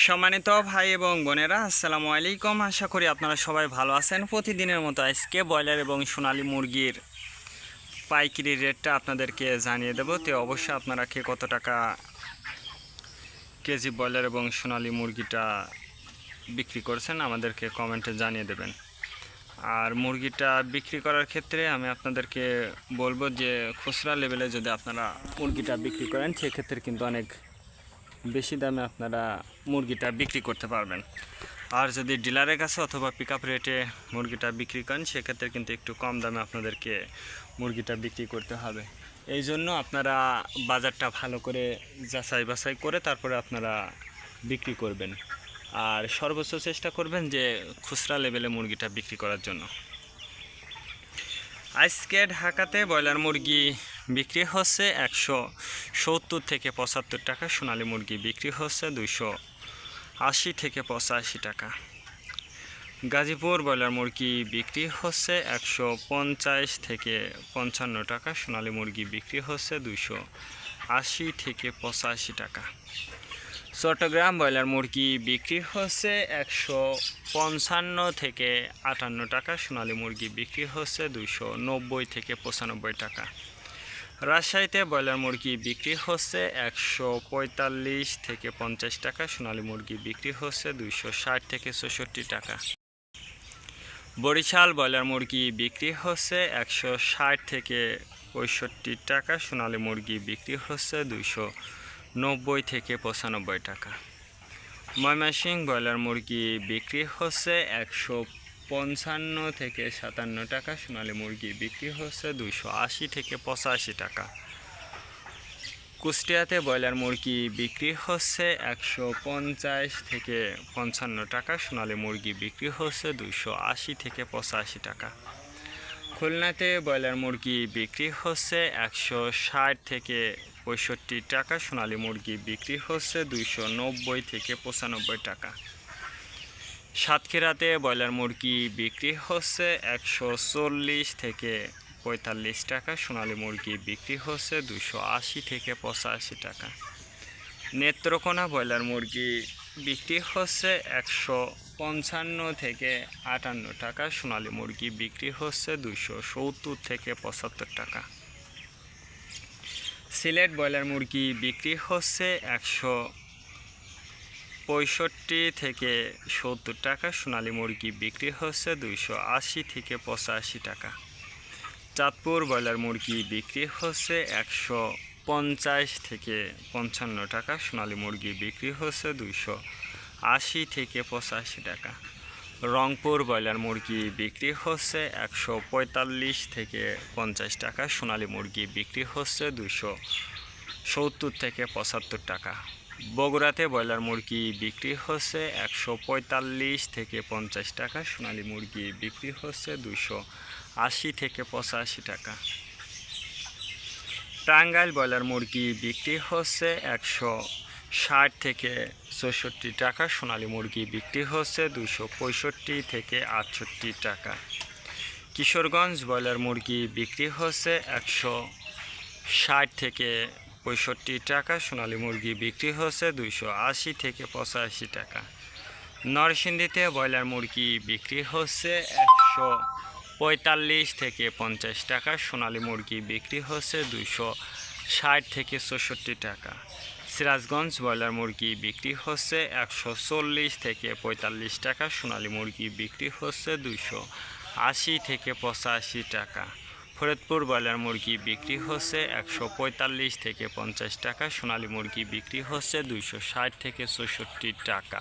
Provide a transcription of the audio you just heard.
সম্মানিত ভাই এবং বোনেরা, আসসালামু আলাইকুম। আশা করি আপনারা সবাই ভালো আছেন। প্রতিদিনের মতো আজকে ব্রয়লার এবং সোনালী মুরগির পাইকারি রেটটা আপনাদেরকে জানিয়ে দেব। তো অবশ্যই আপনারা কে কত টাকা কেজি ব্রয়লার এবং সোনালী মুরগিটা বিক্রি করছেন আমাদেরকে কমেন্টে জানিয়ে দেবেন। আর মুরগিটা বিক্রি করার ক্ষেত্রে আমি আপনাদেরকে বলবো যে খুচরা লেভেলে যদি আপনারা মুরগিটা বিক্রি করেন সেক্ষেত্রে কিন্তু অনেক বেশি দামে আপনারা মুরগিটা বিক্রি করতে পারবেন। আর যদি ডিলারের কাছে অথবা পিক আপ রেটে মুরগিটা বিক্রি করেন সেক্ষেত্রে কিন্তু একটু কম দামে আপনাদেরকে মুরগিটা বিক্রি করতে হবে। এই জন্য আপনারা বাজারটা ভালো করে যাচাই বাছাই করে তারপরে আপনারা বিক্রি করবেন। আর সর্বোচ্চ চেষ্টা করবেন যে খুচরা লেভেলে মুরগিটা বিক্রি করার জন্য। আজকে ঢাকাতে ব্রয়লার মুরগি বিক্রি হচ্ছে 170 থেকে 75 টাকা, সোনালী মুরগি বিক্রি হচ্ছে 280 থেকে 85 টাকা। গাজীপুর ব্রয়লার মুরগি বিক্রি হচ্ছে 150 থেকে 55 টাকা, সোনালী মুরগি বিক্রি হচ্ছে 280 থেকে 85 টাকা। চট্টগ্রাম ব্রয়লার মুরগি বিক্রি হচ্ছে 155 থেকে 58 টাকা, সোনালী মুরগি বিক্রি হচ্ছে 290 থেকে 95 টাকা। রাজশাহীতে ব্রয়লার মুরগি বিক্রি হচ্ছে 145 থেকে 50 টাকা, সোনালী মুরগি বিক্রি হচ্ছে 260 থেকে 64 টাকা। বরিশাল ব্রয়লার মুরগি বিক্রি হচ্ছে 160 থেকে 65 টাকা, সোনালী মুরগি বিক্রি হচ্ছে 290 থেকে 95 টাকা। ময়মনসিংহ ব্রয়লার মুরগি বিক্রি হচ্ছে 155 থেকে 57 টাকা, সোনালী মুরগি বিক্রি হচ্ছে 280 থেকে 85 টাকা। কুষ্টিয়াতে ব্রয়লার মুরগি বিক্রি হচ্ছে 150 থেকে 55 টাকা, সোনালী মুরগি বিক্রি হচ্ছে 280 থেকে 85 টাকা। খুলনাতে ব্রয়লার মুরগি বিক্রি হচ্ছে 160 থেকে 65 টাকা, সোনালী মুরগি বিক্রি হচ্ছে 290 থেকে 95 টাকা। সাতক্ষীরাতে ব্রয়লার মুরগি বিক্রি হচ্ছে 140 থেকে 45 টাকা, সোনালী মুরগি বিক্রি হচ্ছে 280 থেকে 85 টাকা। নেত্রকোনা ব্রয়লার মুরগি বিক্রি হচ্ছে 155 থেকে 58 টাকা, সোনালী মুরগি বিক্রি হচ্ছে 270 থেকে 75 টাকা। সিলেট ব্রয়লার মুরগি বিক্রি হচ্ছে 165 থেকে 70 টাকা, সোনালী মুরগি বিক্রি হচ্ছে 280 থেকে 85 টাকা। চাঁদপুর ব্রয়লার মুরগি বিক্রি হচ্ছে 150 থেকে 55 টাকা, সোনালী মুরগি বিক্রি হচ্ছে 280 থেকে 85 টাকা। রংপুর ব্রয়লার মুরগি বিক্রি হচ্ছে 145 থেকে 50 টাকা, সোনালী মুরগি বিক্রি হচ্ছে 270 থেকে 75 টাকা। বগুড়াতে ব্রয়লার মুরগি বিক্রি হচ্ছে 145 থেকে 50 টাকা, সোনালী মুরগি বিক্রি হচ্ছে 280 থেকে 85 টাকা। টাঙ্গাইল ব্রয়লার মুরগি বিক্রি হচ্ছে 160 থেকে 64 টাকা, সোনালী মুরগি বিক্রি হচ্ছে 265 থেকে 68 টাকা। কিশোরগঞ্জ ব্রয়লার মুরগি বিক্রি হচ্ছে 160 থেকে 65 টাকা, সোনালী মুরগি বিক্রি হচ্ছে 280 থেকে 85 টাকা। নরসিংদীতে ব্রয়লার মুরগি বিক্রি হচ্ছে 145 থেকে 50 টাকা, সোনালী মুরগি বিক্রি হচ্ছে 260 থেকে 64 টাকা। সিরাজগঞ্জ ব্রয়লার মুরগি বিক্রি হচ্ছে 140 থেকে 45 টাকা, সোনালী মুরগি বিক্রি হচ্ছে 280 থেকে 85 টাকা। ফরিদপুর ব্রয়লার মুরগি বিক্রি হচ্ছে 145 থেকে 50 টাকা, সোনালী মুরগি বিক্রি হচ্ছে 260 থেকে 64 টাকা।